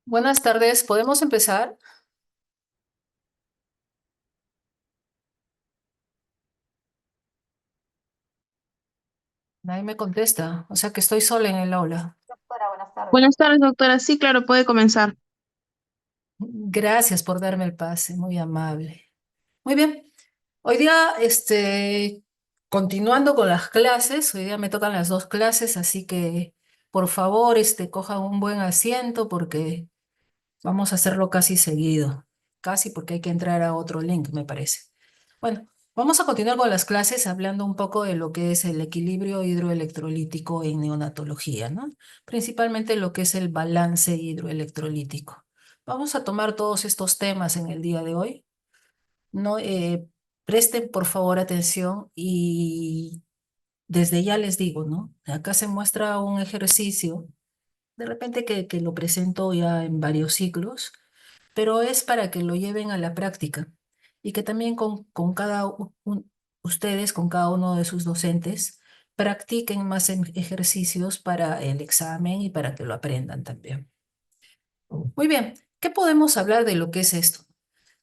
Buenas tardes, ¿podemos empezar? Nadie me contesta, o sea que estoy sola en el aula. Buenas tardes, doctora. Sí, claro, puede comenzar. Gracias por darme el pase, muy amable. Muy bien, hoy día, continuando con las clases, hoy día me tocan las dos clases, así que por favor, cojan un buen asiento porque vamos a hacerlo casi seguido. Casi porque hay que entrar a otro link, me parece. Bueno, vamos a continuar con las clases hablando un poco de lo que es el equilibrio hidroelectrolítico en neonatología, ¿no? Principalmente lo que es el balance hidroelectrolítico. Vamos a tomar todos estos temas en el día de hoy, ¿no? Presten por favor atención y desde ya les digo, ¿no? Acá se muestra un ejercicio, de repente que lo presento ya en varios ciclos, pero es para que lo lleven a la práctica y que también con ustedes, con cada uno de sus docentes, practiquen más ejercicios para el examen y para que lo aprendan también. Muy bien, ¿qué podemos hablar de lo que es esto?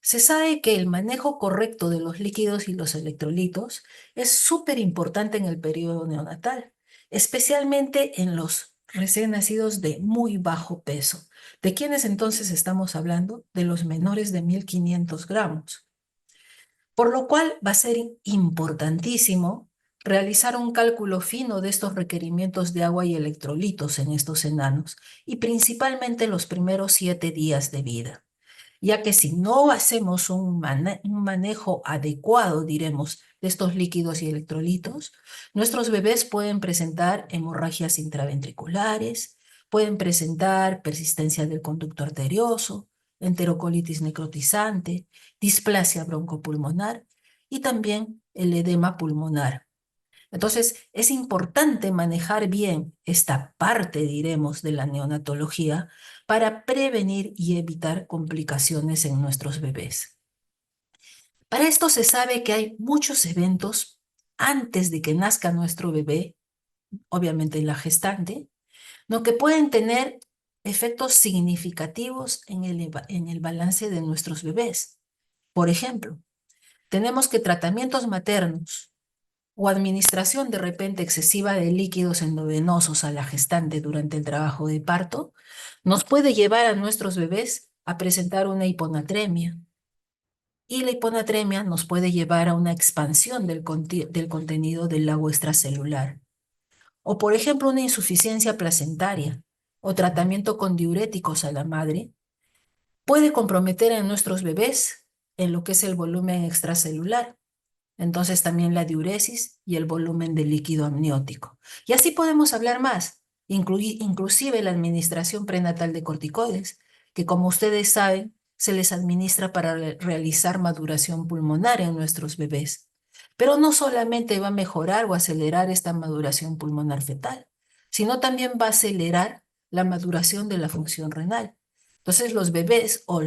Se sabe que el manejo correcto de los líquidos y los electrolitos es súper importante en el periodo neonatal, especialmente en los recién nacidos de muy bajo peso. ¿De quiénes entonces estamos hablando? De los menores de 1500 gramos. Por lo cual va a ser importantísimo realizar un cálculo fino de estos requerimientos de agua y electrolitos en estos enanos y principalmente los primeros 7 días de vida, ya que si no hacemos un manejo adecuado, diremos, de estos líquidos y electrolitos, nuestros bebés pueden presentar hemorragias intraventriculares, pueden presentar persistencia del conducto arterioso, enterocolitis necrotizante, displasia broncopulmonar y también el edema pulmonar. Entonces, es importante manejar bien esta parte, diremos, de la neonatología para prevenir y evitar complicaciones en nuestros bebés. Para esto se sabe que hay muchos eventos antes de que nazca nuestro bebé, obviamente en la gestante, ¿no? Que pueden tener efectos significativos en el balance de nuestros bebés. Por ejemplo, tenemos que tratamientos maternos o administración de repente excesiva de líquidos endovenosos a la gestante durante el trabajo de parto, nos puede llevar a nuestros bebés a presentar una hiponatremia. Y la hiponatremia nos puede llevar a una expansión del contenido del agua extracelular. O, por ejemplo, una insuficiencia placentaria o tratamiento con diuréticos a la madre puede comprometer a nuestros bebés en lo que es el volumen extracelular, entonces también la diuresis y el volumen de líquido amniótico. Y así podemos hablar más, inclusive la administración prenatal de corticoides, que como ustedes saben, se les administra para realizar maduración pulmonar en nuestros bebés. Pero no solamente va a mejorar o acelerar esta maduración pulmonar fetal, sino también va a acelerar la maduración de la función renal. Entonces los bebés o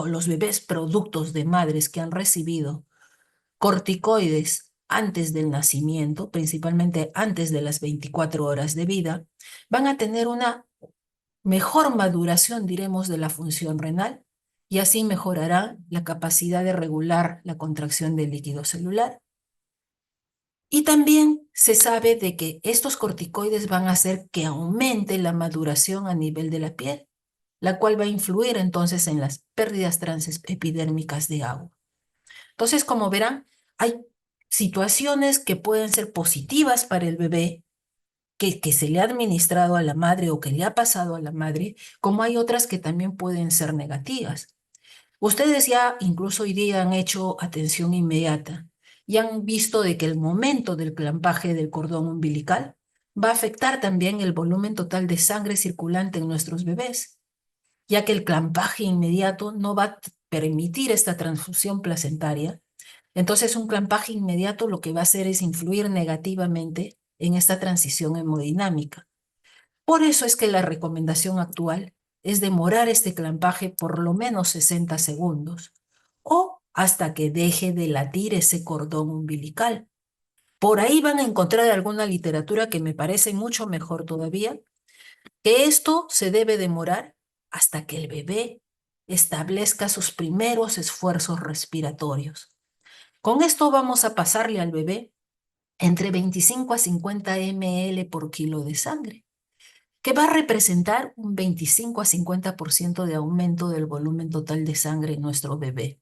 los bebés productos de madres que han recibido corticoides antes del nacimiento, principalmente antes de las 24 horas de vida, van a tener una mejor maduración, diremos, de la función renal y así mejorará la capacidad de regular la contracción del líquido celular. Y también se sabe de que estos corticoides van a hacer que aumente la maduración a nivel de la piel, la cual va a influir entonces en las pérdidas transepidérmicas de agua. Entonces, como verán, hay situaciones que pueden ser positivas para el bebé, que se le ha administrado a la madre o que le ha pasado a la madre, como hay otras que también pueden ser negativas. Ustedes ya incluso hoy día han hecho atención inmediata y han visto de que el momento del clampaje del cordón umbilical va a afectar también el volumen total de sangre circulante en nuestros bebés, ya que el clampaje inmediato no va a permitir esta transfusión placentaria. Entonces, un clampaje inmediato lo que va a hacer es influir negativamente en esta transición hemodinámica. Por eso es que la recomendación actual es demorar este clampaje por lo menos 60 segundos o hasta que deje de latir ese cordón umbilical. Por ahí van a encontrar alguna literatura que me parece mucho mejor todavía, que esto se debe demorar hasta que el bebé establezca sus primeros esfuerzos respiratorios. Con esto vamos a pasarle al bebé entre 25 a 50 ml por kilo de sangre, que va a representar un 25 a 50% de aumento del volumen total de sangre en nuestro bebé.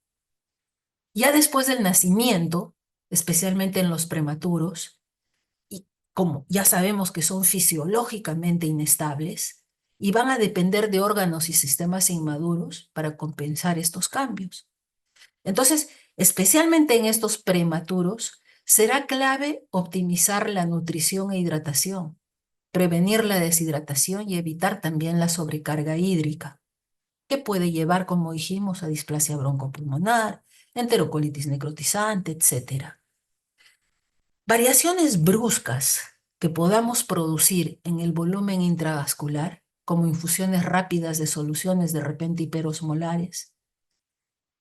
Ya después del nacimiento, especialmente en los prematuros, y como ya sabemos que son fisiológicamente inestables y van a depender de órganos y sistemas inmaduros para compensar estos cambios. Entonces, especialmente en estos prematuros, será clave optimizar la nutrición e hidratación, prevenir la deshidratación y evitar también la sobrecarga hídrica, que puede llevar, como dijimos, a displasia broncopulmonar, enterocolitis necrotizante, etc. Variaciones bruscas que podamos producir en el volumen intravascular, como infusiones rápidas de soluciones de repente hiperosmolares,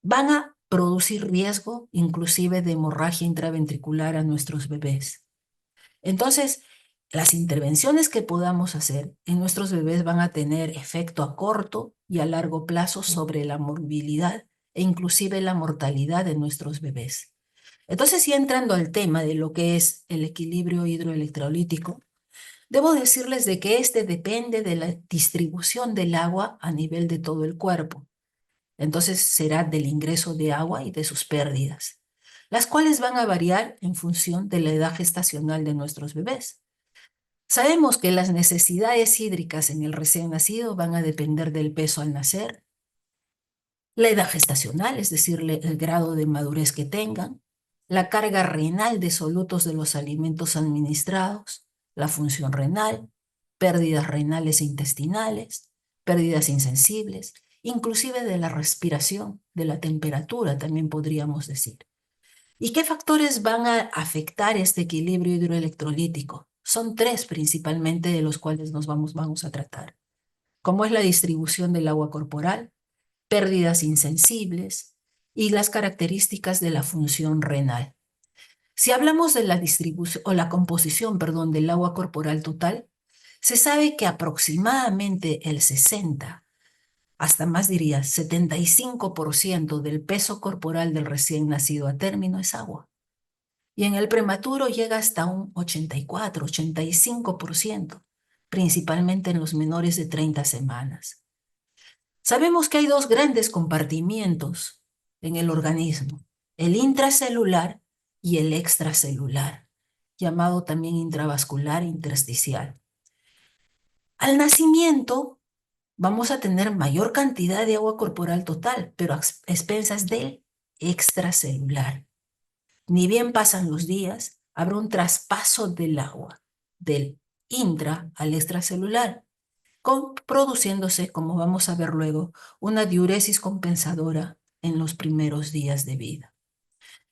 van a producir riesgo inclusive de hemorragia intraventricular a nuestros bebés. Entonces, las intervenciones que podamos hacer en nuestros bebés van a tener efecto a corto y a largo plazo sobre la morbilidad e inclusive la mortalidad de nuestros bebés. Entonces, ya entrando al tema de lo que es el equilibrio hidroelectrolítico, debo decirles de que este depende de la distribución del agua a nivel de todo el cuerpo. Entonces, será del ingreso de agua y de sus pérdidas, las cuales van a variar en función de la edad gestacional de nuestros bebés. Sabemos que las necesidades hídricas en el recién nacido van a depender del peso al nacer, la edad gestacional, es decir, el grado de madurez que tengan, la carga renal de solutos de los alimentos administrados, la función renal, pérdidas renales e intestinales, pérdidas insensibles, inclusive de la respiración, de la temperatura, también podríamos decir. ¿Y qué factores van a afectar este equilibrio hidroelectrolítico? Son tres principalmente de los cuales vamos a tratar, como es la distribución del agua corporal, pérdidas insensibles y las características de la función renal. Si hablamos de la distribución o la composición, perdón, del agua corporal total, se sabe que aproximadamente el 60, hasta más diría 75% del peso corporal del recién nacido a término es agua. Y en el prematuro llega hasta un 84, 85%, principalmente en los menores de 30 semanas. Sabemos que hay dos grandes compartimientos en el organismo, el intracelular y el extracelular, llamado también intravascular e intersticial. Al nacimiento vamos a tener mayor cantidad de agua corporal total, pero a expensas del extracelular. Ni bien pasan los días, habrá un traspaso del agua, del intra al extracelular, produciéndose, como vamos a ver luego, una diuresis compensadora en los primeros días de vida.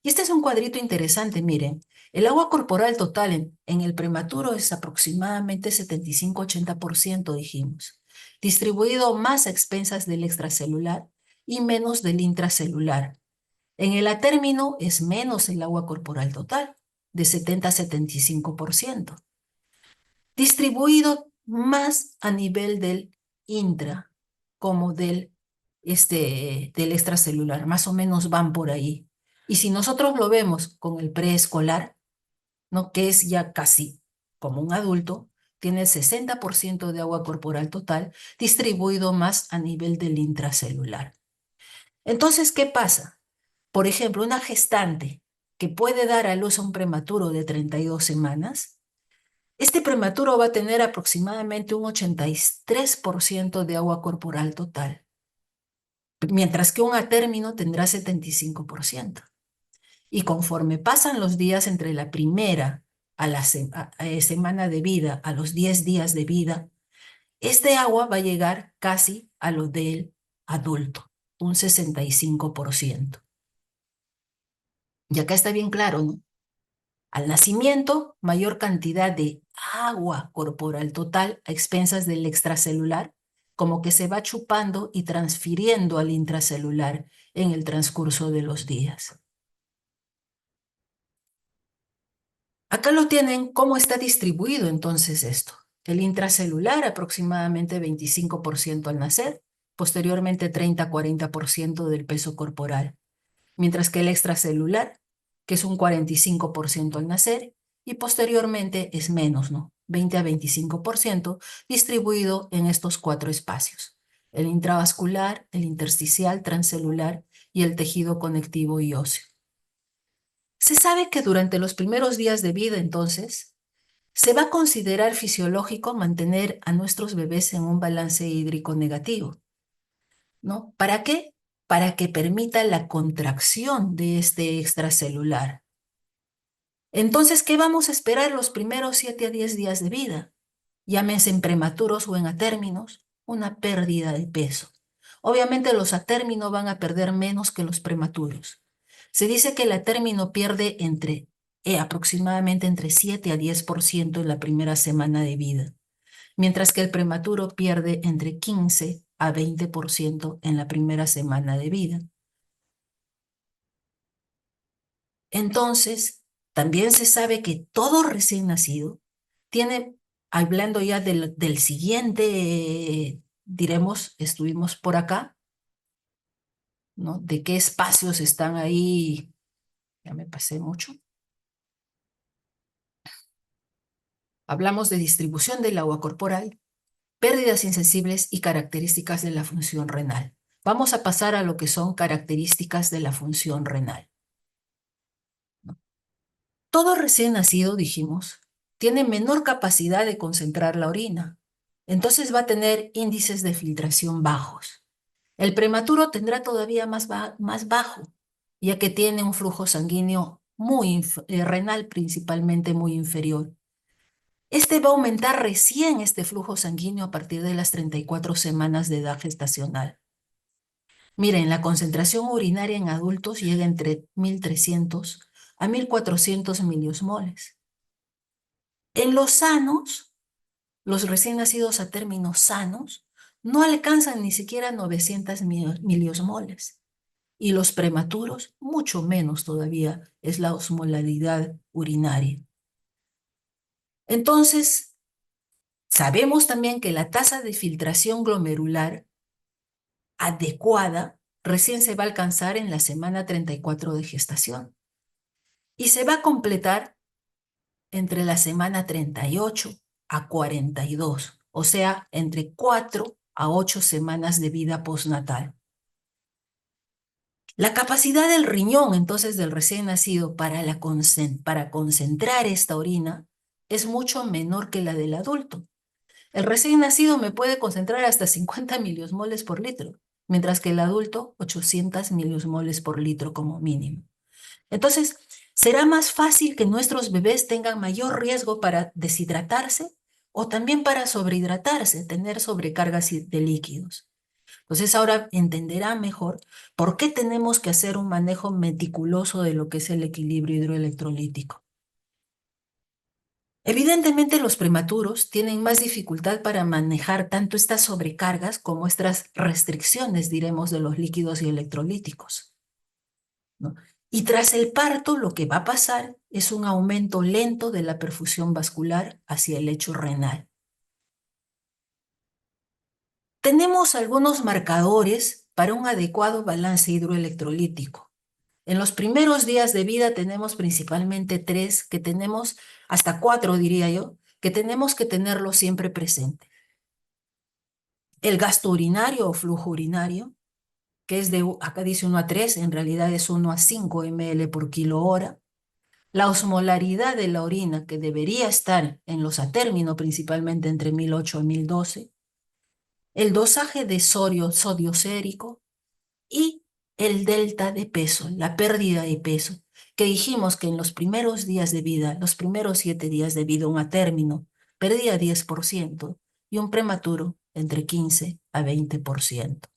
Y este es un cuadrito interesante, miren. El agua corporal total en el prematuro es aproximadamente 75-80%, dijimos, distribuido más a expensas del extracelular y menos del intracelular. En el atérmino es menos el agua corporal total, de 70-75%, distribuido más a nivel del intra como del extracelular, más o menos van por ahí. Y si nosotros lo vemos con el preescolar, ¿no? Que es ya casi como un adulto, tiene el 60% de agua corporal total, distribuido más a nivel del intracelular. Entonces, ¿qué pasa? Por ejemplo, una gestante que puede dar a luz a un prematuro de 32 semanas, este prematuro va a tener aproximadamente un 83% de agua corporal total, mientras que un a término tendrá 75%. Y conforme pasan los días entre la primera a la semana de vida, a los 10 días de vida, este agua va a llegar casi a lo del adulto, un 65%. Y acá está bien claro, ¿no? Al nacimiento, mayor cantidad de agua corporal total a expensas del extracelular, como que se va chupando y transfiriendo al intracelular en el transcurso de los días. Acá lo tienen, cómo está distribuido entonces esto. El intracelular aproximadamente 25% al nacer, posteriormente 30 a 40% del peso corporal, mientras que el extracelular, que es un 45% al nacer, y posteriormente es menos, ¿no? 20 a 25% distribuido en estos cuatro espacios: el intravascular, el intersticial, transcelular y el tejido conectivo y óseo. Se sabe que durante los primeros días de vida, entonces, se va a considerar fisiológico mantener a nuestros bebés en un balance hídrico negativo, ¿no? ¿Para qué? Para que permita la contracción de este extracelular. Entonces, ¿qué vamos a esperar los primeros 7 a 10 días de vida? Llámense en prematuros o en atérminos, una pérdida de peso. Obviamente los atérminos van a perder menos que los prematuros. Se dice que el atérmino pierde aproximadamente entre 7 a 10% en la primera semana de vida, mientras que el prematuro pierde entre 15 a 20% en la primera semana de vida. Entonces, también se sabe que todo recién nacido tiene, hablando ya del siguiente, diremos, estuvimos por acá, ¿no? De qué espacios están ahí, ya me pasé mucho. Hablamos de distribución del agua corporal, pérdidas insensibles y características de la función renal. Vamos a pasar a lo que son características de la función renal, ¿no? Todo recién nacido, dijimos, tiene menor capacidad de concentrar la orina, entonces va a tener índices de filtración bajos. El prematuro tendrá todavía más bajo, ya que tiene un flujo sanguíneo renal principalmente muy inferior. Este va a aumentar recién este flujo sanguíneo a partir de las 34 semanas de edad gestacional. Miren, la concentración urinaria en adultos llega entre 1300 a 1400 miliosmoles. En los sanos, los recién nacidos a términos sanos, no alcanzan ni siquiera 900 miliosmoles. Y los prematuros, mucho menos todavía es la osmolaridad urinaria. Entonces, sabemos también que la tasa de filtración glomerular adecuada recién se va a alcanzar en la semana 34 de gestación y se va a completar entre la semana 38 a 42, o sea, entre 4 a 8 semanas de vida postnatal. La capacidad del riñón, entonces, del recién nacido para concentrar esta orina es mucho menor que la del adulto. El recién nacido me puede concentrar hasta 50 miliosmoles por litro, mientras que el adulto 800 miliosmoles por litro como mínimo. Entonces, será más fácil que nuestros bebés tengan mayor riesgo para deshidratarse o también para sobrehidratarse, tener sobrecargas de líquidos. Entonces, ahora entenderá mejor por qué tenemos que hacer un manejo meticuloso de lo que es el equilibrio hidroelectrolítico. Evidentemente, los prematuros tienen más dificultad para manejar tanto estas sobrecargas como estas restricciones, diremos, de los líquidos y electrolíticos, ¿no? Y tras el parto, lo que va a pasar es un aumento lento de la perfusión vascular hacia el lecho renal. Tenemos algunos marcadores para un adecuado balance hidroelectrolítico. En los primeros días de vida tenemos principalmente tres, que tenemos hasta cuatro, diría yo, que tenemos que tenerlo siempre presente. El gasto urinario o flujo urinario, que es acá dice 1 a 3, en realidad es 1 a 5 ml por kilo hora. La osmolaridad de la orina, que debería estar en los atérminos principalmente entre 1008 a 1012. El dosaje de sodio sérico y el delta de peso, la pérdida de peso, que dijimos que en los primeros días de vida, los primeros 7 días de vida, un atérmino perdía 10% y un prematuro entre 15 a 20%.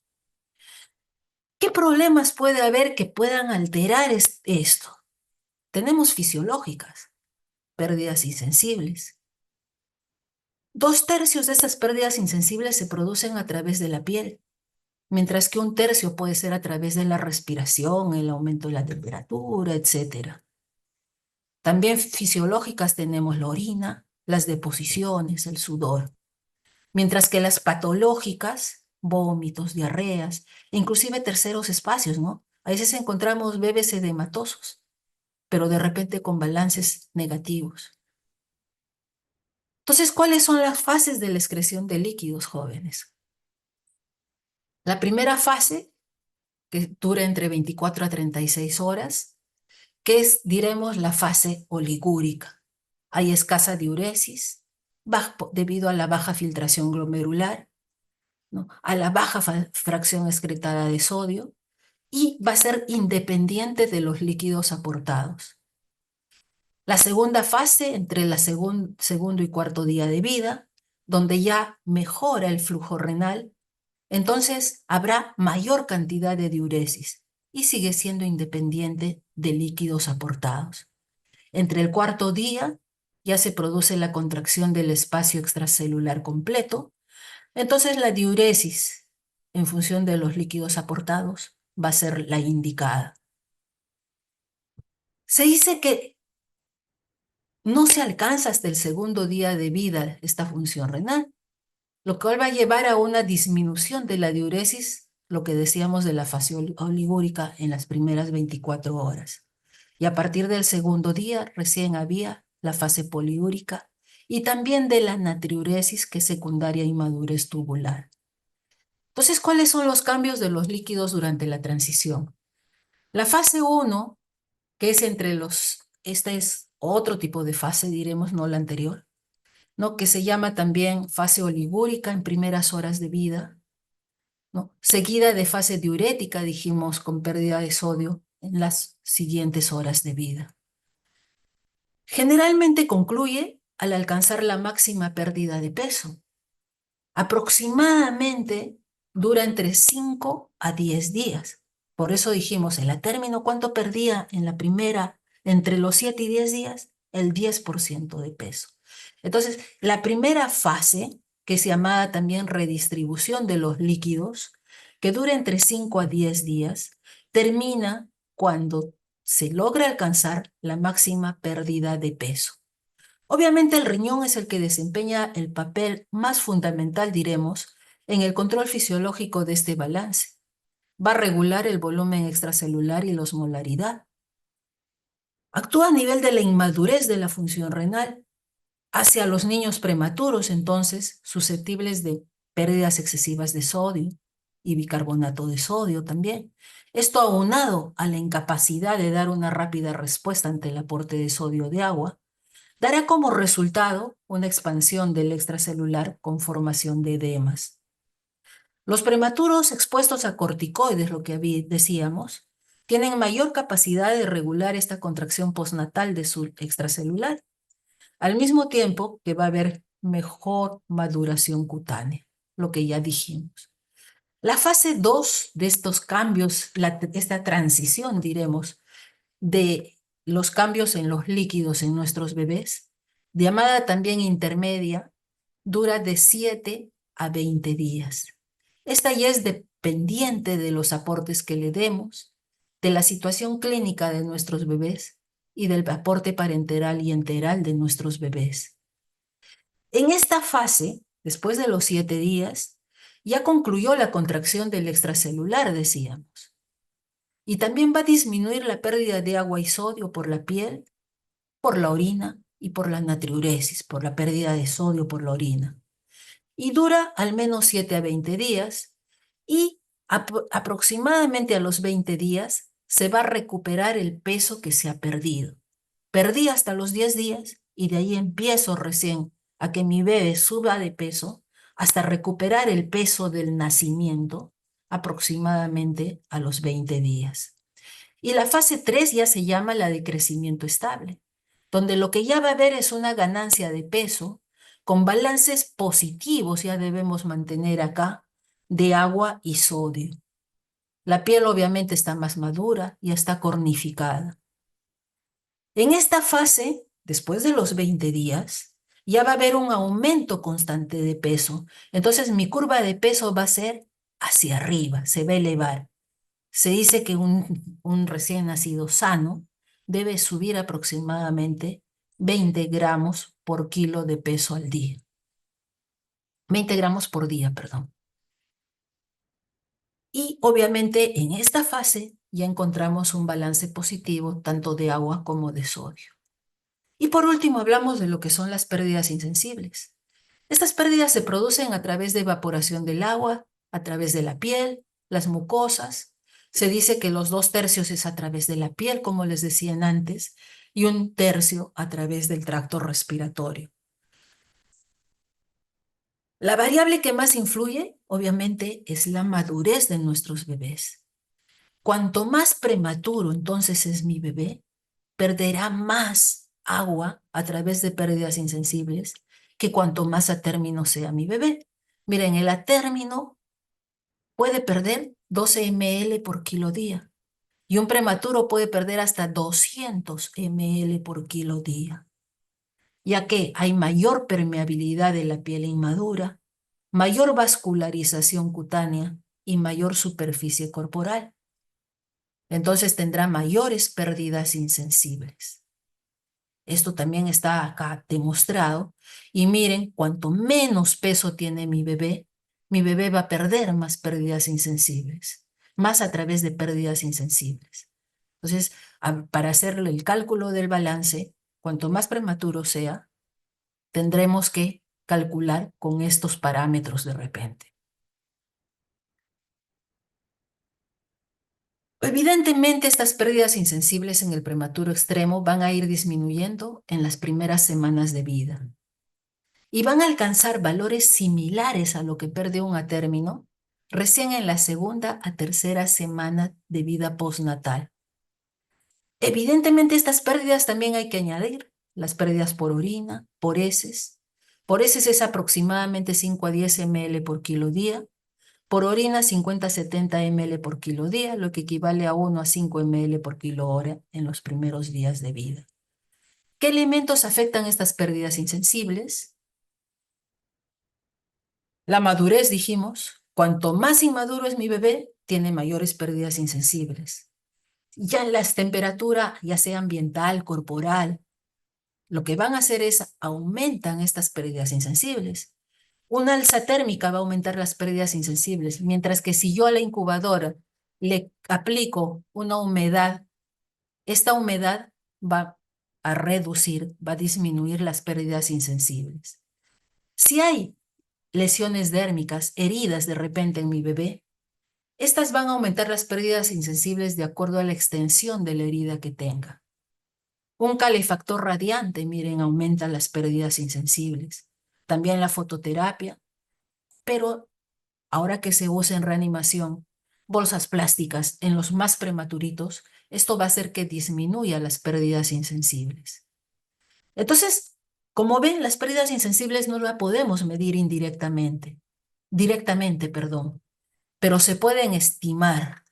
¿Qué problemas puede haber que puedan alterar esto? Tenemos fisiológicas, pérdidas insensibles. 2/3 de esas pérdidas insensibles se producen a través de la piel, mientras que 1/3 puede ser a través de la respiración, el aumento de la temperatura, etc. También fisiológicas tenemos la orina, las deposiciones, el sudor. Mientras que las patológicas, vómitos, diarreas, e inclusive terceros espacios, ¿no? A veces encontramos bebés edematosos, pero de repente con balances negativos. Entonces, ¿cuáles son las fases de la excreción de líquidos, jóvenes? La primera fase, que dura entre 24 a 36 horas, que es, diremos, la fase oligúrica. Hay escasa diuresis debido a la baja filtración glomerular, ¿no? A la baja fracción excretada de sodio, y va a ser independiente de los líquidos aportados. La segunda fase, entre el segundo y cuarto día de vida, donde ya mejora el flujo renal, entonces habrá mayor cantidad de diuresis y sigue siendo independiente de líquidos aportados. Entre el cuarto día ya se produce la contracción del espacio extracelular completo, entonces la diuresis, en función de los líquidos aportados, va a ser la indicada. Se dice que no se alcanza hasta el segundo día de vida esta función renal, lo cual va a llevar a una disminución de la diuresis, lo que decíamos de la fase oligúrica en las primeras 24 horas. Y a partir del segundo día recién había la fase poliúrica y también de la natriuresis, que es secundaria a inmadurez tubular. Entonces, ¿cuáles son los cambios de los líquidos durante la transición? La fase 1, que es esta es otro tipo de fase, diremos, no la anterior, ¿no? Que se llama también fase oligúrica en primeras horas de vida, ¿no? Seguida de fase diurética, dijimos, con pérdida de sodio en las siguientes horas de vida. Generalmente concluye al alcanzar la máxima pérdida de peso. Aproximadamente dura entre 5 a 10 días. Por eso dijimos, en la término, ¿cuánto perdía en la primera, entre los 7 y 10 días? El 10% de peso. Entonces, la primera fase, que se llamaba también redistribución de los líquidos, que dura entre 5 a 10 días, termina cuando se logra alcanzar la máxima pérdida de peso. Obviamente el riñón es el que desempeña el papel más fundamental, diremos, en el control fisiológico de este balance. Va a regular el volumen extracelular y la osmolaridad. Actúa a nivel de la inmadurez de la función renal hacia los niños prematuros, entonces, susceptibles de pérdidas excesivas de sodio y bicarbonato de sodio también. Esto aunado a la incapacidad de dar una rápida respuesta ante el aporte de sodio de agua, dará como resultado una expansión del extracelular con formación de edemas. Los prematuros expuestos a corticoides, lo que decíamos, tienen mayor capacidad de regular esta contracción postnatal de su extracelular, al mismo tiempo que va a haber mejor maduración cutánea, lo que ya dijimos. La fase 2 de estos cambios, esta transición, diremos, de los cambios en los líquidos en nuestros bebés, llamada también intermedia, dura de 7 a 20 días. Esta ya es dependiente de los aportes que le demos, de la situación clínica de nuestros bebés y del aporte parenteral y enteral de nuestros bebés. En esta fase, después de los 7 días, ya concluyó la contracción del extracelular, decíamos. Y también va a disminuir la pérdida de agua y sodio por la piel, por la orina y por la natriuresis, por la pérdida de sodio por la orina. Y dura al menos 7 a 20 días y aproximadamente a los 20 días se va a recuperar el peso que se ha perdido. Perdí hasta los 10 días y de ahí empiezo recién a que mi bebé suba de peso hasta recuperar el peso del nacimiento aproximadamente a los 20 días. Y la fase 3 ya se llama la de crecimiento estable, donde lo que ya va a haber es una ganancia de peso con balances positivos, ya debemos mantener acá, de agua y sodio. La piel obviamente está más madura, ya está cornificada. En esta fase, después de los 20 días, ya va a haber un aumento constante de peso. Entonces mi curva de peso va a ser hacia arriba, se va a elevar. Se dice que un recién nacido sano debe subir aproximadamente 20 gramos por kilo de peso al día. 20 gramos por día, perdón. Y obviamente en esta fase ya encontramos un balance positivo tanto de agua como de sodio. Y por último hablamos de lo que son las pérdidas insensibles. Estas pérdidas se producen a través de evaporación del agua, a través de la piel, las mucosas. Se dice que los 2/3 es a través de la piel, como les decían antes, y 1/3 a través del tracto respiratorio. La variable que más influye, obviamente, es la madurez de nuestros bebés. Cuanto más prematuro entonces es mi bebé, perderá más agua a través de pérdidas insensibles que cuanto más a término sea mi bebé. Miren, el a término puede perder 12 ml por kilo día y un prematuro puede perder hasta 200 ml por kilo día, ya que hay mayor permeabilidad de la piel inmadura, mayor vascularización cutánea y mayor superficie corporal. Entonces tendrá mayores pérdidas insensibles. Esto también está acá demostrado. Y miren, cuanto menos peso tiene mi bebé va a perder más pérdidas insensibles, más a través de pérdidas insensibles. Entonces, para hacerle el cálculo del balance, cuanto más prematuro sea, tendremos que calcular con estos parámetros de repente. Evidentemente, estas pérdidas insensibles en el prematuro extremo van a ir disminuyendo en las primeras semanas de vida y van a alcanzar valores similares a lo que perdió un a término recién en la segunda a tercera semana de vida postnatal. Evidentemente, estas pérdidas también hay que añadir las pérdidas por orina, por heces. Por heces es aproximadamente 5 a 10 ml por kilo día. Por orina, 50 a 70 ml por kilo día, lo que equivale a 1 a 5 ml por kilo hora en los primeros días de vida. ¿Qué elementos afectan estas pérdidas insensibles? La madurez, dijimos. Cuanto más inmaduro es mi bebé, tiene mayores pérdidas insensibles. Ya en las temperaturas, ya sea ambiental, corporal, lo que van a hacer es aumentan estas pérdidas insensibles. Una alza térmica va a aumentar las pérdidas insensibles, mientras que si yo a la incubadora le aplico una humedad, esta humedad va a reducir, va a disminuir las pérdidas insensibles. Si hay lesiones dérmicas, heridas de repente en mi bebé, estas van a aumentar las pérdidas insensibles de acuerdo a la extensión de la herida que tenga. Un calefactor radiante, miren, aumenta las pérdidas insensibles. También la fototerapia, pero ahora que se usa en reanimación bolsas plásticas en los más prematuritos, esto va a hacer que disminuya las pérdidas insensibles. Entonces, como ven, las pérdidas insensibles no las podemos medir directamente, perdón, pero se pueden estimar,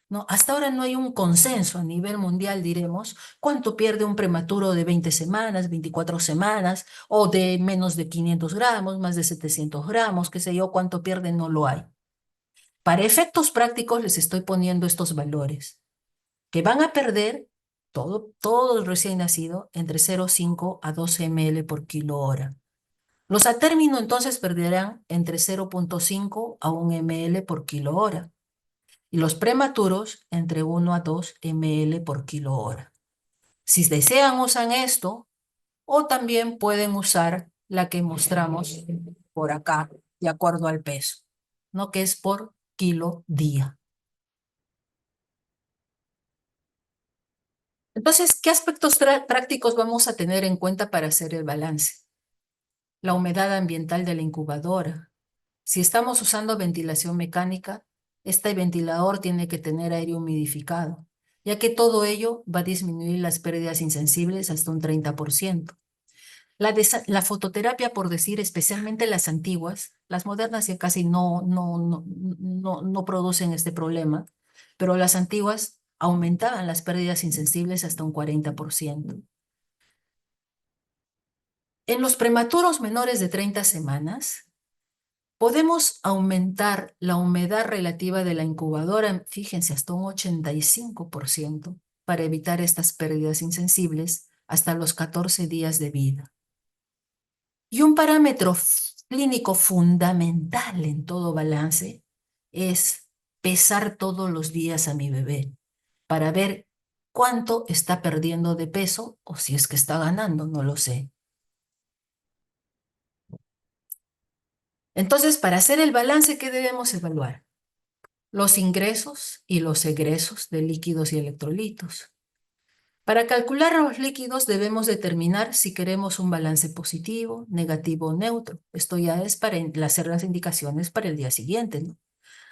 ¿no? Hasta ahora no hay un consenso a nivel mundial, diremos, cuánto pierde un prematuro de 20 semanas, 24 semanas, o de menos de 500 gramos, más de 700 gramos, qué sé yo, cuánto pierde, no lo hay. Para efectos prácticos les estoy poniendo estos valores, que van a perder todo el recién nacido entre 0,5 a 12 ml por kilo hora. Los a término entonces perderán entre 0,5 a 1 ml por kilo hora y los prematuros entre 1 a 2 ml por kilo hora. Si desean usan esto o también pueden usar la que mostramos por acá de acuerdo al peso, ¿no? Que es por kilo día. Entonces, ¿qué aspectos prácticos vamos a tener en cuenta para hacer el balance? La humedad ambiental de la incubadora. Si estamos usando ventilación mecánica, este ventilador tiene que tener aire humidificado, ya que todo ello va a disminuir las pérdidas insensibles hasta un 30%. La fototerapia, por decir, especialmente las antiguas, las modernas ya casi no producen este problema, pero las antiguas aumentaban las pérdidas insensibles hasta un 40%. En los prematuros menores de 30 semanas, podemos aumentar la humedad relativa de la incubadora, fíjense, hasta un 85% para evitar estas pérdidas insensibles hasta los 14 días de vida. Y un parámetro clínico fundamental en todo balance es pesar todos los días a mi bebé para ver cuánto está perdiendo de peso o si es que está ganando, no lo sé. Entonces, para hacer el balance, ¿qué debemos evaluar? Los ingresos y los egresos de líquidos y electrolitos. Para calcular los líquidos debemos determinar si queremos un balance positivo, negativo o neutro. Esto ya es para hacer las indicaciones para el día siguiente, ¿no?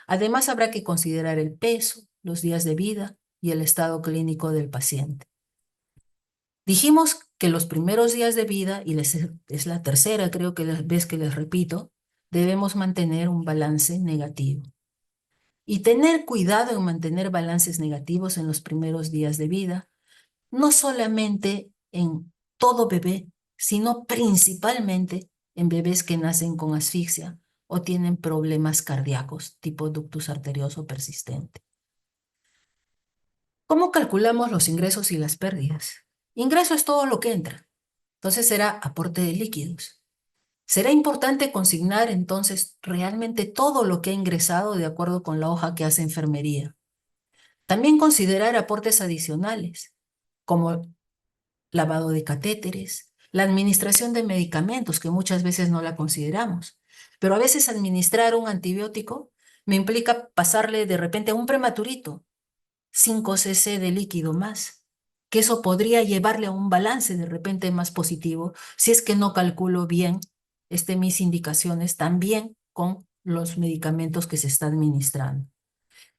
Además, habrá que considerar el peso, los días de vida y el estado clínico del paciente. Dijimos que los primeros días de vida, y es la tercera creo que vez que les repito, debemos mantener un balance negativo. Y tener cuidado en mantener balances negativos en los primeros días de vida, no solamente en todo bebé, sino principalmente en bebés que nacen con asfixia o tienen problemas cardíacos tipo ductus arterioso persistente. ¿Cómo calculamos los ingresos y las pérdidas? Ingreso es todo lo que entra, entonces será aporte de líquidos. Será importante consignar entonces realmente todo lo que ha ingresado de acuerdo con la hoja que hace enfermería. También considerar aportes adicionales, como lavado de catéteres, la administración de medicamentos, que muchas veces no la consideramos. Pero a veces administrar un antibiótico me implica pasarle de repente a un prematurito 5 cc de líquido más, que eso podría llevarle a un balance de repente más positivo si es que no calculo bien mis indicaciones también con los medicamentos que se está administrando.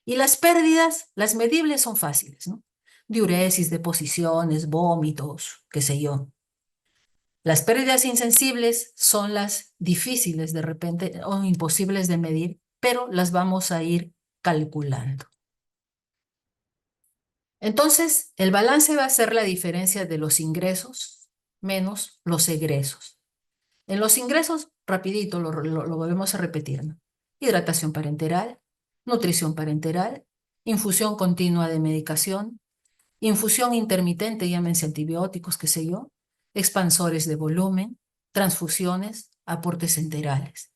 Y las pérdidas, las medibles son fáciles, ¿no? Diuresis, deposiciones, vómitos, qué sé yo. Las pérdidas insensibles son las difíciles de repente o imposibles de medir, pero las vamos a ir calculando. Entonces, el balance va a ser la diferencia de los ingresos menos los egresos. En los ingresos, rapidito, lo volvemos a repetir, ¿no? Hidratación parenteral, nutrición parenteral, infusión continua de medicación, infusión intermitente, llámense antibióticos, qué sé yo, expansores de volumen, transfusiones, aportes enterales.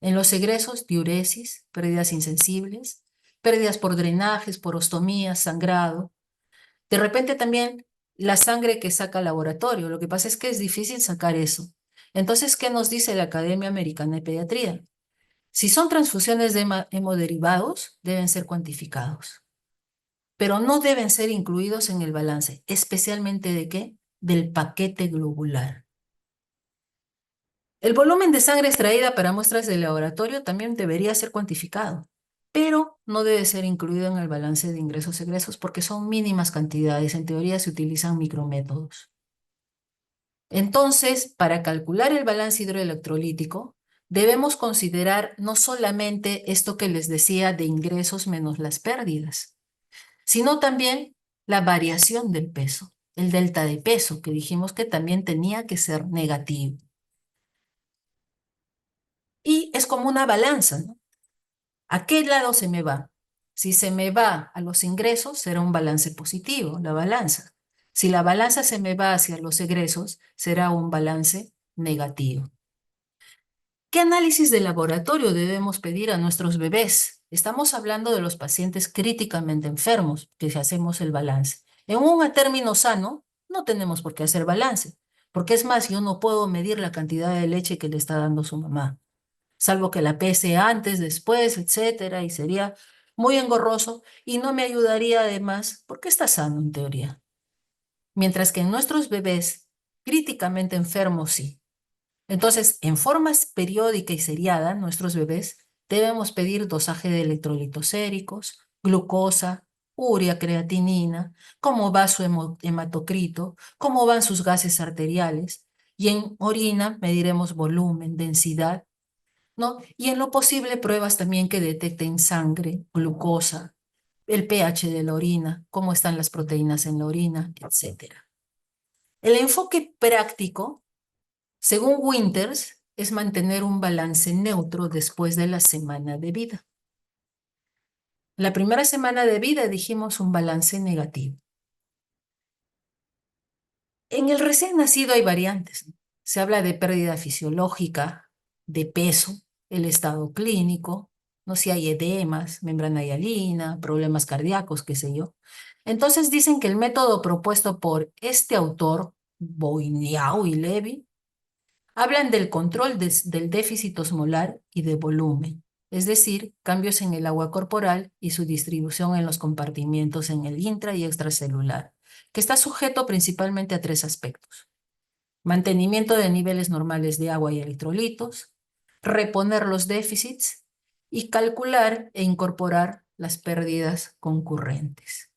En los egresos, diuresis, pérdidas insensibles, pérdidas por drenajes, por ostomías, sangrado. De repente también la sangre que saca el laboratorio. Lo que pasa es que es difícil sacar eso. Entonces, ¿qué nos dice la Academia Americana de Pediatría? Si son transfusiones de hemoderivados, deben ser cuantificados, pero no deben ser incluidos en el balance, especialmente ¿de qué? Del paquete globular. El volumen de sangre extraída para muestras de laboratorio también debería ser cuantificado, pero no debe ser incluido en el balance de ingresos-egresos porque son mínimas cantidades. En teoría se utilizan micrométodos. Entonces, para calcular el balance hidroelectrolítico, debemos considerar no solamente esto que les decía de ingresos menos las pérdidas, sino también la variación del peso, el delta de peso, que dijimos que también tenía que ser negativo. Y es como una balanza, ¿no? ¿A qué lado se me va? Si se me va a los ingresos, será un balance positivo, la balanza. Si la balanza se me va hacia los egresos, será un balance negativo. ¿Qué análisis de laboratorio debemos pedir a nuestros bebés? Estamos hablando de los pacientes críticamente enfermos, que si hacemos el balance. En un término sano, no tenemos por qué hacer balance, porque es más, yo no puedo medir la cantidad de leche que le está dando su mamá, salvo que la pese antes, después, etcétera, y sería muy engorroso y no me ayudaría además, porque está sano en teoría. Mientras que en nuestros bebés críticamente enfermos, sí. Entonces, en forma periódica y seriada, nuestros bebés debemos pedir dosaje de electrolitos séricos, glucosa, urea, creatinina, cómo va su hematocrito, cómo van sus gases arteriales, y en orina mediremos volumen, densidad, ¿no? Y en lo posible pruebas también que detecten sangre, glucosa, el pH de la orina, cómo están las proteínas en la orina, etcétera. El enfoque práctico según Winters, es mantener un balance neutro después de la semana de vida. La primera semana de vida dijimos un balance negativo. En el recién nacido hay variantes. Se habla de pérdida fisiológica, de peso, el estado clínico, no si hay edemas, membrana hialina, problemas cardíacos, qué sé yo. Entonces dicen que el método propuesto por este autor, Boiniao y Levy, hablan del control del déficit osmolar y de volumen, es decir, cambios en el agua corporal y su distribución en los compartimientos en el intra y extracelular, que está sujeto principalmente a tres aspectos: mantenimiento de niveles normales de agua y electrolitos, reponer los déficits y calcular e incorporar las pérdidas concurrentes,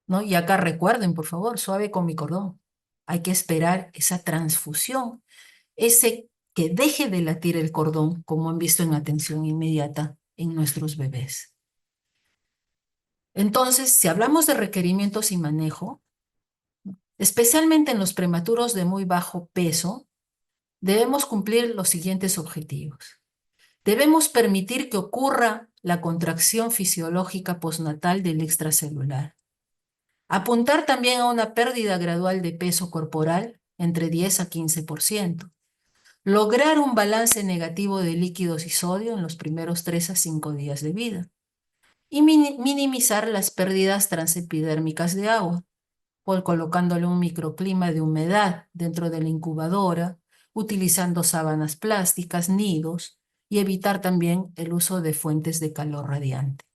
¿no? Y acá recuerden, por favor, suave con mi cordón. Hay que esperar esa transfusión, ese que deje de latir el cordón, como han visto en atención inmediata en nuestros bebés. Entonces, si hablamos de requerimientos y manejo, especialmente en los prematuros de muy bajo peso, debemos cumplir los siguientes objetivos. Debemos permitir que ocurra la contracción fisiológica postnatal del extracelular. Apuntar también a una pérdida gradual de peso corporal entre 10 a 15%. Lograr un balance negativo de líquidos y sodio en los primeros 3 a 5 días de vida. Y minimizar las pérdidas transepidérmicas de agua, colocándole un microclima de humedad dentro de la incubadora, utilizando sábanas plásticas, nidos, y evitar también el uso de fuentes de calor radiante.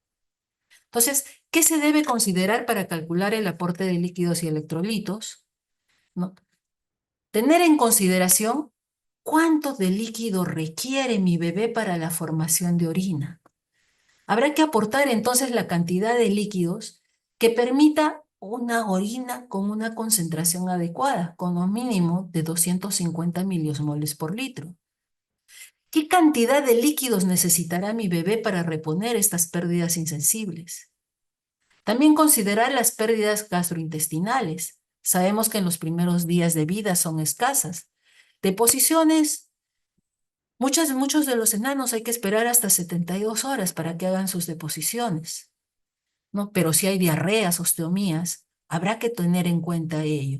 Entonces, ¿qué se debe considerar para calcular el aporte de líquidos y electrolitos? ¿No? Tener en consideración cuánto de líquido requiere mi bebé para la formación de orina. Habrá que aportar entonces la cantidad de líquidos que permita una orina con una concentración adecuada, con un mínimo de 250 miliosmoles por litro. ¿Qué cantidad de líquidos necesitará mi bebé para reponer estas pérdidas insensibles? También considerar las pérdidas gastrointestinales. Sabemos que en los primeros días de vida son escasas. Deposiciones, muchos de los enanos hay que esperar hasta 72 horas para que hagan sus deposiciones, ¿no? Pero si hay diarreas, osteomías, habrá que tener en cuenta ello.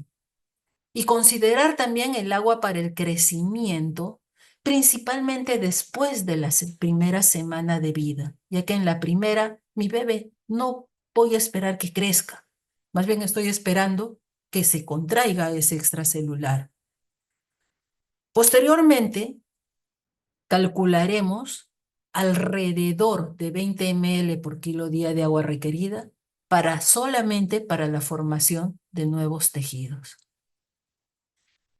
Y considerar también el agua para el crecimiento, principalmente después de la primera semana de vida, ya que en la primera, mi bebé no voy a esperar que crezca, más bien estoy esperando que se contraiga ese extracelular. Posteriormente, calcularemos alrededor de 20 ml por kilo día de agua requerida solamente para la formación de nuevos tejidos.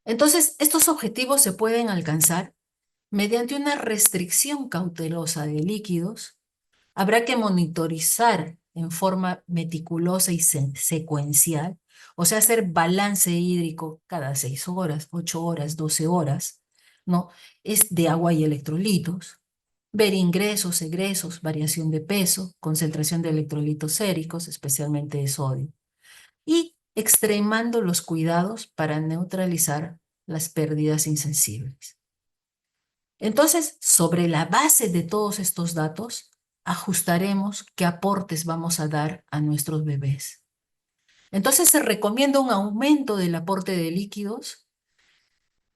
Entonces, estos objetivos se pueden alcanzar mediante una restricción cautelosa de líquidos. Habrá que monitorizar en forma meticulosa y secuencial, o sea, hacer balance hídrico cada 6 horas, 8 horas, 12 horas, ¿no? Es de agua y electrolitos. Ver ingresos, egresos, variación de peso, concentración de electrolitos séricos, especialmente de sodio. Y extremando los cuidados para neutralizar las pérdidas insensibles. Entonces, sobre la base de todos estos datos, ajustaremos qué aportes vamos a dar a nuestros bebés. Entonces, se recomienda un aumento del aporte de líquidos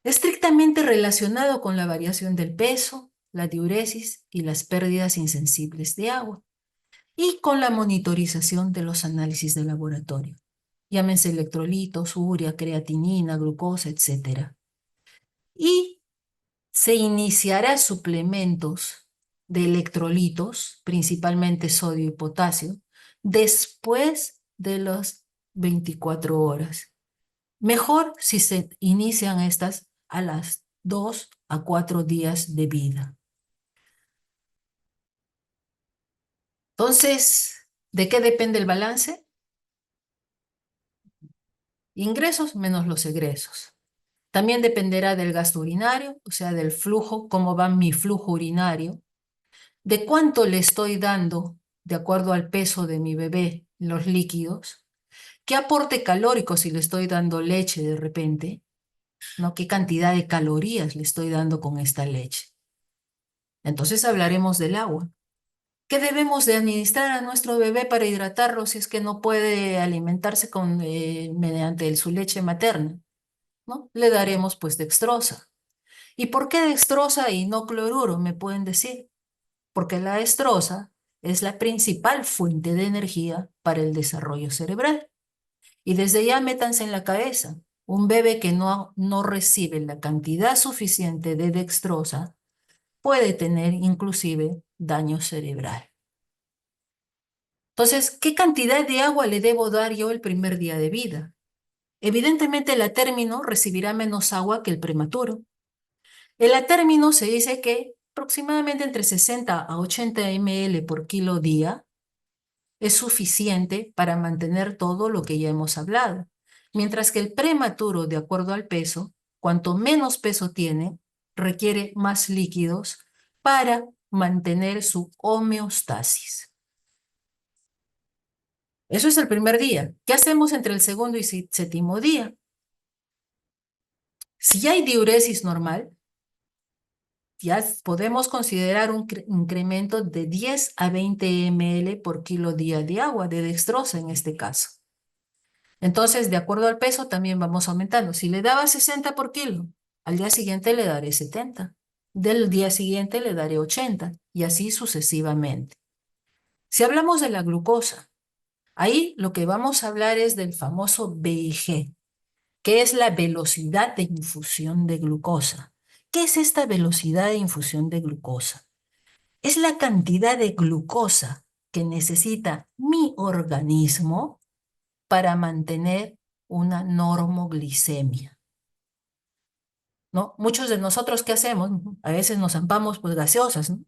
estrictamente relacionado con la variación del peso, la diuresis y las pérdidas insensibles de agua, y con la monitorización de los análisis de laboratorio. Llámense electrolitos, urea, creatinina, glucosa, etc. Y se iniciará suplementos de electrolitos, principalmente sodio y potasio, después de las 24 horas. Mejor si se inician estas a las 2 a 4 días de vida. Entonces, ¿de qué depende el balance? Ingresos menos los egresos. También dependerá del gasto urinario, o sea, del flujo, cómo va mi flujo urinario, de cuánto le estoy dando de acuerdo al peso de mi bebé los líquidos, qué aporte calórico si le estoy dando leche de repente, ¿no? ¿Qué cantidad de calorías le estoy dando con esta leche? Entonces hablaremos del agua. ¿Qué debemos de administrar a nuestro bebé para hidratarlo si es que no puede alimentarse mediante su leche materna? ¿no? Le daremos pues dextrosa. ¿Y por qué dextrosa y no cloruro? Me pueden decir. Porque la dextrosa es la principal fuente de energía para el desarrollo cerebral. Y desde ya métanse en la cabeza, un bebé que no recibe la cantidad suficiente de dextrosa puede tener inclusive daño cerebral. Entonces, ¿qué cantidad de agua le debo dar yo el primer día de vida? Evidentemente el atérmino recibirá menos agua que el prematuro. El atérmino se dice que aproximadamente entre 60 a 80 ml por kilo día es suficiente para mantener todo lo que ya hemos hablado. Mientras que el prematuro, de acuerdo al peso, cuanto menos peso tiene, requiere más líquidos para mantener su homeostasis. Eso es el primer día. ¿Qué hacemos entre el segundo y séptimo día? Si ya hay diuresis normal, ya podemos considerar un incremento de 10 a 20 ml por kilo día de agua, de dextrosa en este caso. Entonces, de acuerdo al peso, también vamos aumentando. Si le daba 60 por kilo, al día siguiente le daré 70. Del día siguiente le daré 80 y así sucesivamente. Si hablamos de la glucosa, ahí lo que vamos a hablar es del famoso VIG, que es la velocidad de infusión de glucosa. ¿Qué es esta velocidad de infusión de glucosa? Es la cantidad de glucosa que necesita mi organismo para mantener una normoglicemia, ¿no? Muchos de nosotros, ¿qué hacemos? A veces nos zampamos pues gaseosas, ¿no?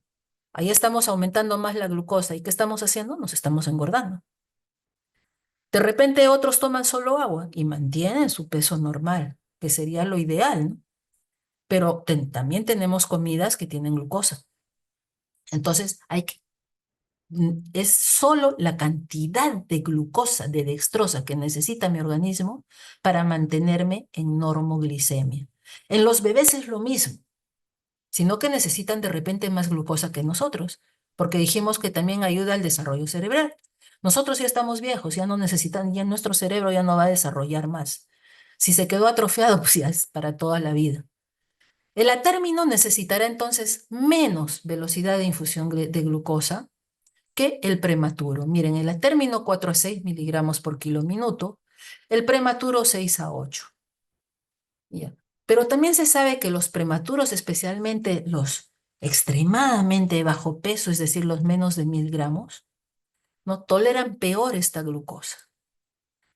Ahí estamos aumentando más la glucosa. ¿Y qué estamos haciendo? Nos estamos engordando. De repente otros toman solo agua y mantienen su peso normal, que sería lo ideal, ¿no? Pero también tenemos comidas que tienen glucosa. Entonces es solo la cantidad de glucosa, de dextrosa que necesita mi organismo para mantenerme en normoglicemia. En los bebés es lo mismo, sino que necesitan de repente más glucosa que nosotros, porque dijimos que también ayuda al desarrollo cerebral. Nosotros ya estamos viejos, ya no necesitan, ya nuestro cerebro ya no va a desarrollar más. Si se quedó atrofiado, pues ya es para toda la vida. El atérmino necesitará entonces menos velocidad de infusión de glucosa que el prematuro. Miren, el atérmino 4 a 6 miligramos por kilo minuto, el prematuro 6 a 8. ¿Ya? Pero también se sabe que los prematuros, especialmente los extremadamente bajo peso, es decir, los menos de 1000 gramos, no toleran peor esta glucosa.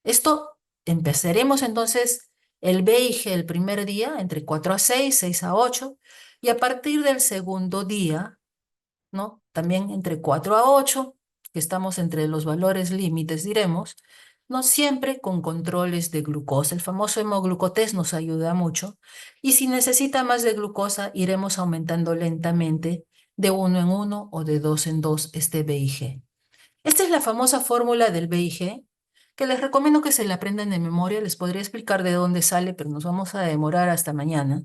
Esto empezaremos entonces el VIG el primer día entre 4 a 6, 6 a 8, y a partir del segundo día, ¿no? También entre 4 a 8, que estamos entre los valores límites, diremos, no siempre con controles de glucosa. El famoso hemoglucotés nos ayuda mucho. Y si necesita más de glucosa, iremos aumentando lentamente de uno en uno o de dos en dos este VIG. Esta es la famosa fórmula del VIG, que les recomiendo que se la aprendan de memoria. Les podría explicar de dónde sale, pero nos vamos a demorar hasta mañana.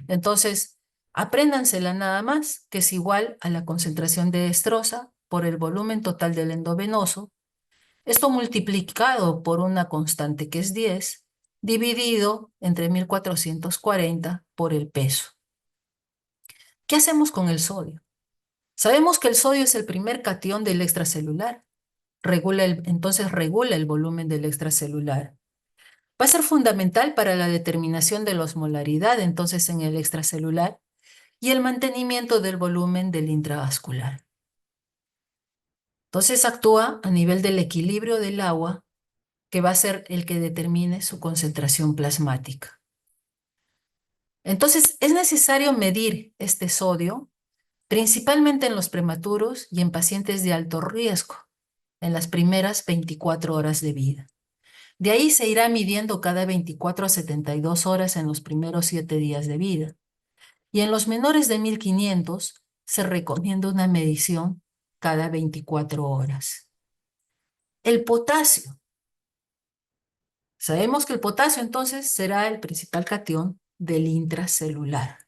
Entonces, apréndansela nada más, que es igual a la concentración de destroza por el volumen total del endovenoso. Esto multiplicado por una constante que es 10, dividido entre 1440 por el peso. ¿Qué hacemos con el sodio? Sabemos que el sodio es el primer catión del extracelular. Entonces regula el volumen del extracelular. Va a ser fundamental para la determinación de la osmolaridad entonces en el extracelular y el mantenimiento del volumen del intravascular. Entonces actúa a nivel del equilibrio del agua, que va a ser el que determine su concentración plasmática. Entonces es necesario medir este sodio, principalmente en los prematuros y en pacientes de alto riesgo, en las primeras 24 horas de vida. De ahí se irá midiendo cada 24 a 72 horas en los primeros 7 días de vida. Y en los menores de 1500 se recomienda una medición cada 24 horas. El potasio. Sabemos que el potasio entonces será el principal catión del intracelular,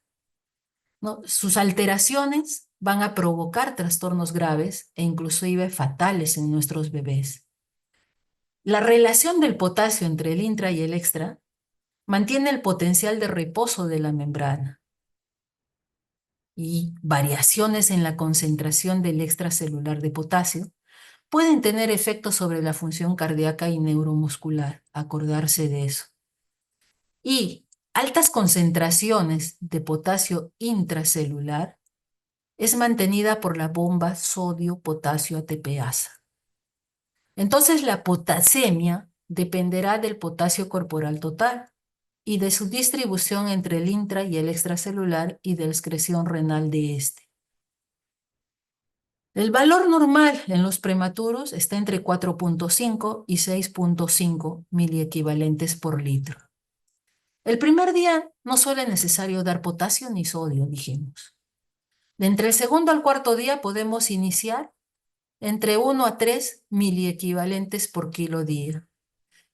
¿no? Sus alteraciones van a provocar trastornos graves e inclusive fatales en nuestros bebés. La relación del potasio entre el intra y el extra mantiene el potencial de reposo de la membrana y variaciones en la concentración del extracelular de potasio pueden tener efectos sobre la función cardíaca y neuromuscular, acordarse de eso. Y altas concentraciones de potasio intracelular es mantenida por la bomba sodio-potasio ATPasa. Entonces la potasemia dependerá del potasio corporal total y de su distribución entre el intra y el extracelular y de la excreción renal de este. El valor normal en los prematuros está entre 4,5 y 6,5 miliequivalentes por litro. El primer día no suele necesario dar potasio ni sodio, dijimos. De entre el segundo al cuarto día podemos iniciar entre 1 a 3 miliequivalentes por kilo día.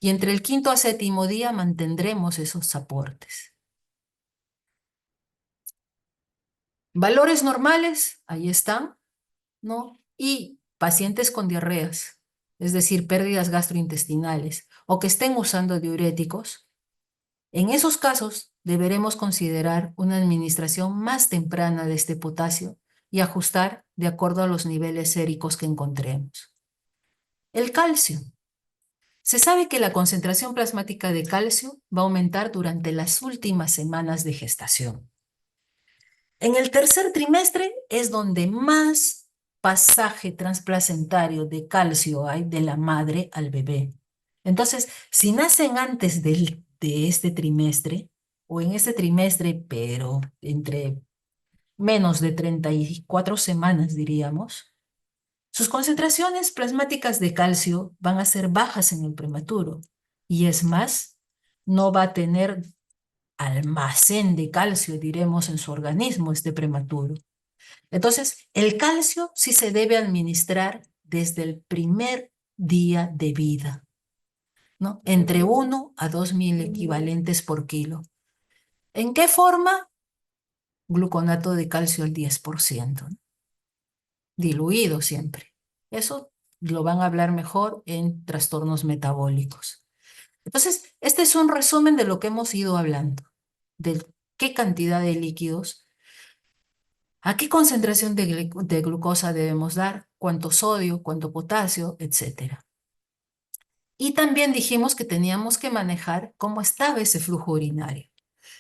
Y entre el quinto a séptimo día mantendremos esos aportes. Valores normales, ahí están, ¿no? Y pacientes con diarreas, es decir, pérdidas gastrointestinales, o que estén usando diuréticos, en esos casos deberemos considerar una administración más temprana de este potasio y ajustar de acuerdo a los niveles séricos que encontremos. El calcio. Se sabe que la concentración plasmática de calcio va a aumentar durante las últimas semanas de gestación. En el tercer trimestre es donde más pasaje transplacentario de calcio hay de la madre al bebé. Entonces, si nacen antes de este trimestre, o en este trimestre, pero entre menos de 34 semanas, diríamos, sus concentraciones plasmáticas de calcio van a ser bajas en el prematuro. Y es más, no va a tener almacén de calcio, diremos, en su organismo este prematuro. Entonces, el calcio sí se debe administrar desde el primer día de vida, ¿no? Entre 1 a 2 mil equivalentes por kilo. ¿En qué forma? Gluconato de calcio al 10%, ¿no? Diluido siempre. Eso lo van a hablar mejor en trastornos metabólicos. Entonces, este es un resumen de lo que hemos ido hablando, de qué cantidad de líquidos, a qué concentración de glucosa debemos dar, cuánto sodio, cuánto potasio, etcétera. Y también dijimos que teníamos que manejar cómo estaba ese flujo urinario.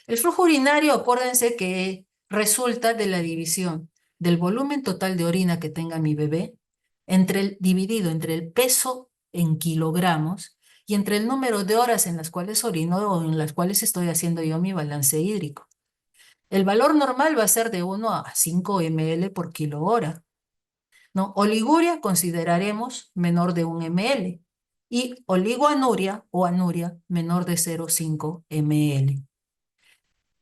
El flujo urinario, acuérdense que resulta de la división del volumen total de orina que tenga mi bebé, dividido entre el peso en kilogramos y entre el número de horas en las cuales orino o en las cuales estoy haciendo yo mi balance hídrico. El valor normal va a ser de 1 a 5 ml por kilo hora, ¿no? Oliguria consideraremos menor de 1 ml y oligoanuria o anuria menor de 0,5 ml.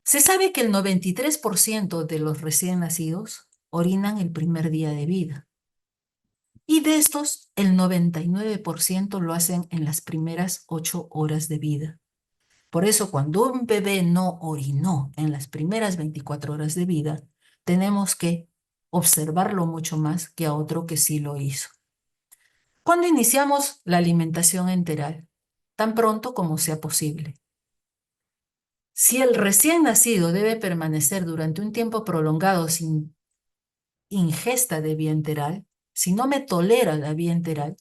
Se sabe que el 93% de los recién nacidos orinan el primer día de vida. Y de estos, el 99% lo hacen en las primeras 8 horas de vida. Por eso, cuando un bebé no orinó en las primeras 24 horas de vida, tenemos que observarlo mucho más que a otro que sí lo hizo. ¿Cuándo iniciamos la alimentación enteral? Tan pronto como sea posible. Si el recién nacido debe permanecer durante un tiempo prolongado sin ingesta de vía enteral, si no me tolera la vía enteral,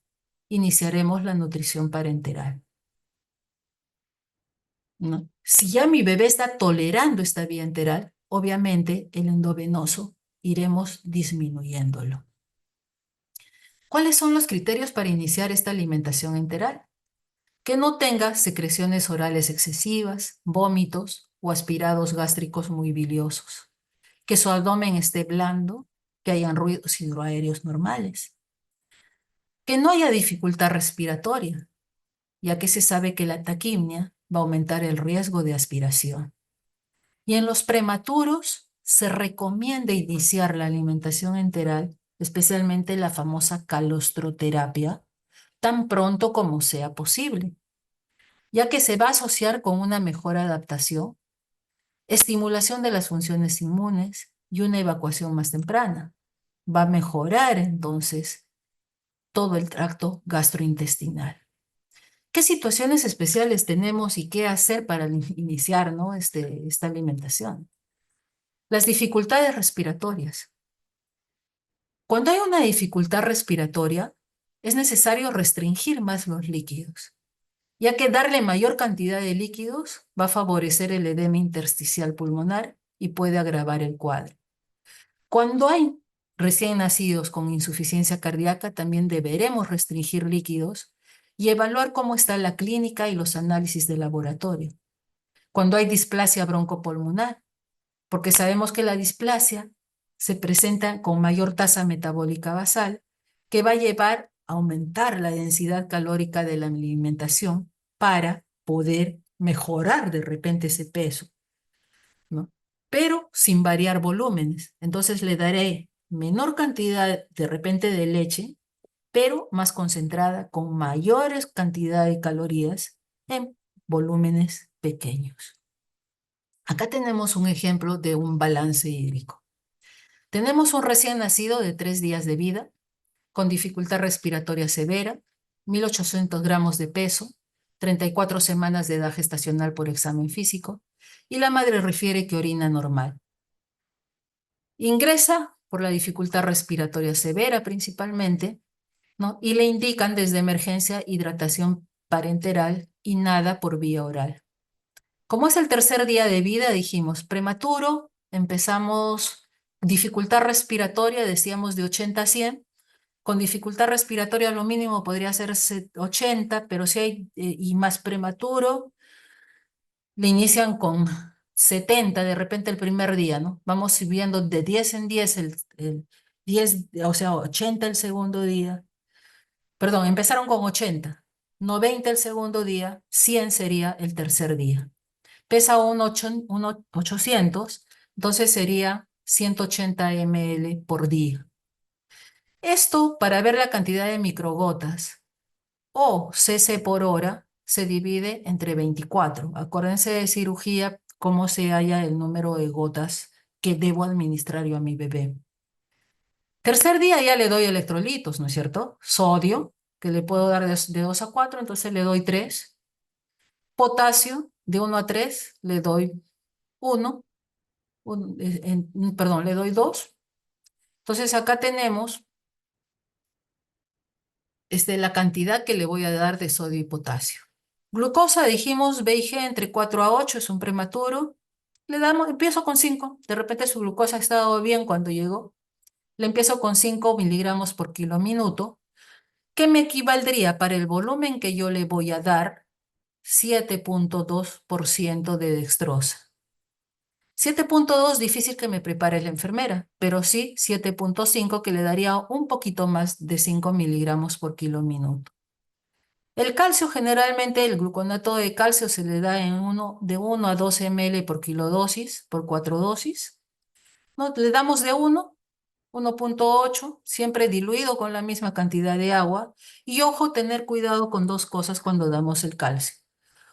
iniciaremos la nutrición parenteral, ¿no? Si ya mi bebé está tolerando esta vía enteral, obviamente el endovenoso iremos disminuyéndolo. ¿Cuáles son los criterios para iniciar esta alimentación enteral? Que no tenga secreciones orales excesivas, vómitos o aspirados gástricos muy biliosos. Que su abdomen esté blando, que hayan ruidos hidroaéreos normales. Que no haya dificultad respiratoria, ya que se sabe que la taquimia va a aumentar el riesgo de aspiración. Y en los prematuros se recomienda iniciar la alimentación enteral, especialmente la famosa calostroterapia, tan pronto como sea posible, ya que se va a asociar con una mejor adaptación, estimulación de las funciones inmunes y una evacuación más temprana. Va a mejorar entonces todo el tracto gastrointestinal. ¿Qué situaciones especiales tenemos y qué hacer para iniciar, ¿no? Esta alimentación? Las dificultades respiratorias. Cuando hay una dificultad respiratoria, es necesario restringir más los líquidos, ya que darle mayor cantidad de líquidos va a favorecer el edema intersticial pulmonar y puede agravar el cuadro. Cuando hay recién nacidos con insuficiencia cardíaca, también deberemos restringir líquidos y evaluar cómo está la clínica y los análisis de laboratorio. Cuando hay displasia broncopulmonar, porque sabemos que la displasia se presenta con mayor tasa metabólica basal, que va a llevar a aumentar la densidad calórica de la alimentación para poder mejorar de repente ese peso, ¿no? Pero sin variar volúmenes. Entonces le daré menor cantidad de repente de leche, pero más concentrada, con mayores cantidad de calorías en volúmenes pequeños. Acá tenemos un ejemplo de un balance hídrico. Tenemos un recién nacido de 3 días de vida, con dificultad respiratoria severa, 1.800 gramos de peso, 34 semanas de edad gestacional por examen físico, y la madre refiere que orina normal. Ingresa por la dificultad respiratoria severa principalmente, ¿no? Y le indican desde emergencia hidratación parenteral y nada por vía oral. Como es el 3er día de vida, dijimos prematuro, empezamos dificultad respiratoria, decíamos de 80 a 100. Con dificultad respiratoria lo mínimo podría ser 80, pero si hay y más prematuro, le inician con 70 de repente el primer día, ¿no? Vamos subiendo de 10 en 10 el 10, o sea, 80 el segundo día. Perdón, empezaron con 80, 90 el segundo día, 100 sería el 3er día. Pesa un 800, entonces sería 180 ml por día. Esto para ver la cantidad de microgotas o cc por hora se divide entre 24. Acuérdense de cirugía cómo se halla el número de gotas que debo administrar yo a mi bebé. 3er día ya le doy electrolitos, ¿no es cierto? Sodio, que le puedo dar de 2 a 4, entonces le doy 3. Potasio, de 1 a 3, le doy 1. Perdón, le doy 2. Entonces acá tenemos la cantidad que le voy a dar de sodio y potasio. Glucosa, dijimos, B y G entre 4 a 8, es un prematuro. Le damos, empiezo con 5. De repente su glucosa ha estado bien cuando llegó. Le empiezo con 5 miligramos por kilo minuto, que me equivaldría para el volumen que yo le voy a dar 7,2% de dextrosa. 7,2 difícil que me prepare la enfermera, pero sí 7,5 que le daría un poquito más de 5 miligramos por kilo minuto. El calcio, generalmente el gluconato de calcio se le da de 1 a 2 ml por kilodosis, por 4 dosis. ¿No? Le damos de 1, 1,8, siempre diluido con la misma cantidad de agua. Y ojo, tener cuidado con dos cosas cuando damos el calcio.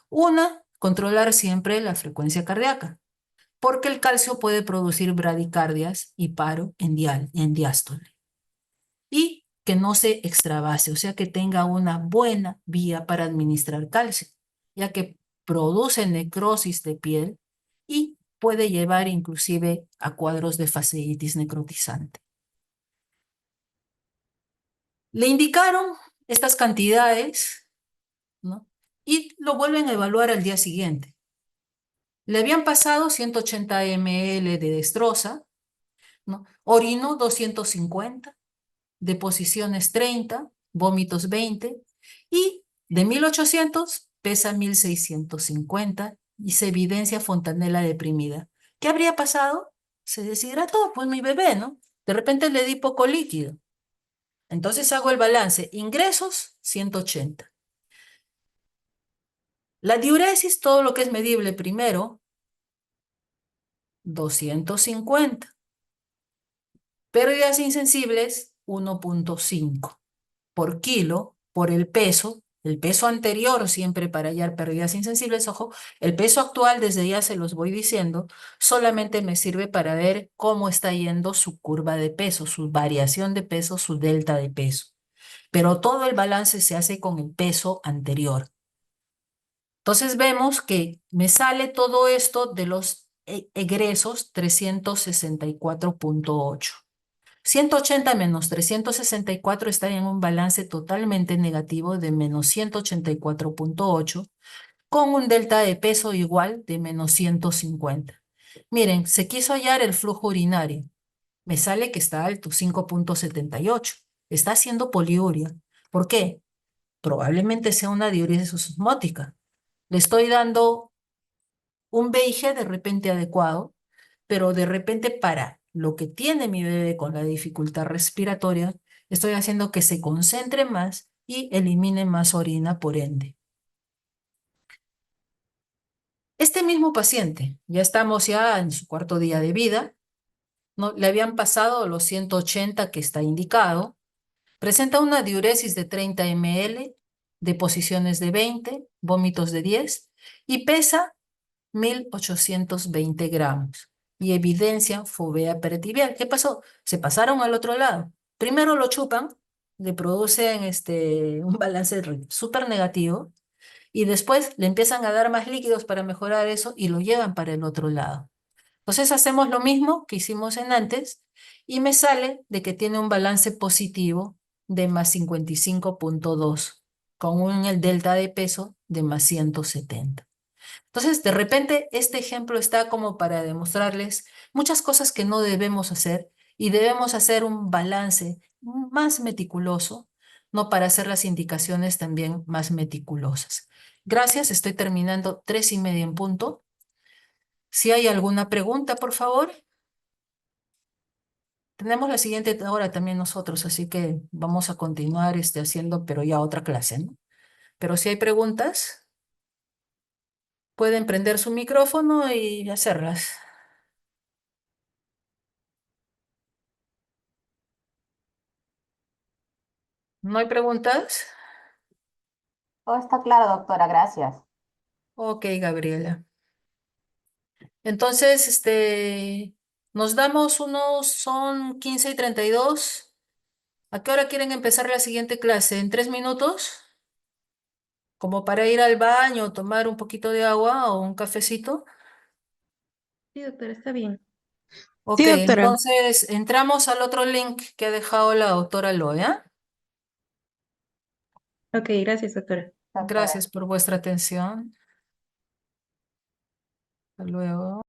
Una, controlar siempre la frecuencia cardíaca, porque el calcio puede producir bradicardias y paro en diástole. Y que no se extravase, o sea, que tenga una buena vía para administrar calcio, ya que produce necrosis de piel y puede llevar inclusive a cuadros de fasciitis necrotizante. Le indicaron estas cantidades, ¿no? Y lo vuelven a evaluar al día siguiente. Le habían pasado 180 ml de destroza, ¿no? Orinó 250, deposiciones 30, vómitos 20, y de 1.800 pesa 1.650 y se evidencia fontanela deprimida. ¿Qué habría pasado? Se deshidrató, pues mi bebé, ¿no? De repente le di poco líquido. Entonces hago el balance. Ingresos, 180. La diuresis, todo lo que es medible primero, 250. Pérdidas insensibles, 1,5 por kilo por el peso anterior siempre para hallar pérdidas insensibles, ojo, el peso actual desde ya se los voy diciendo, solamente me sirve para ver cómo está yendo su curva de peso, su variación de peso, su delta de peso. Pero todo el balance se hace con el peso anterior. Entonces vemos que me sale todo esto de los egresos 364,8. 180 menos 364 está en un balance totalmente negativo de menos 184,8 con un delta de peso igual de menos 150. Miren, se quiso hallar el flujo urinario. Me sale que está alto, 5,78. Está haciendo poliuria. ¿Por qué? Probablemente sea una diuresis osmótica. Le estoy dando un VIG de repente adecuado, pero de repente para lo que tiene mi bebé con la dificultad respiratoria, estoy haciendo que se concentre más y elimine más orina por ende. Este mismo paciente, ya estamos ya en su cuarto día de vida, ¿no? Le habían pasado los 180 que está indicado, presenta una diuresis de 30 ml, deposiciones de 20, vómitos de 10 y pesa 1.820 gramos y evidencia fobea peritibial. ¿Qué pasó? Se pasaron al otro lado. Primero lo chupan, le producen un balance súper negativo y después le empiezan a dar más líquidos para mejorar eso y lo llevan para el otro lado. Entonces hacemos lo mismo que hicimos en antes y me sale de que tiene un balance positivo de más 55,2 con el delta de peso de más 170. Entonces, de repente, este ejemplo está como para demostrarles muchas cosas que no debemos hacer y debemos hacer un balance más meticuloso, no para hacer las indicaciones también más meticulosas. Gracias, estoy terminando 3:30 en punto. Si hay alguna pregunta, por favor. Tenemos la siguiente hora también nosotros, así que vamos a continuar haciendo, pero ya otra clase, ¿no? Pero si hay preguntas, pueden prender su micrófono y hacerlas. ¿No hay preguntas? Todo está claro, doctora, gracias. Ok, Gabriela. Entonces, nos damos son 15:32. ¿A qué hora quieren empezar la siguiente clase? ¿En 3 minutos? Como para ir al baño, tomar un poquito de agua o un cafecito. Sí, doctora, está bien. Ok, Sí, doctora. entonces entramos al otro link que ha dejado la doctora Loya. Ok, gracias, doctora. Doctora. Gracias por vuestra atención. Hasta luego.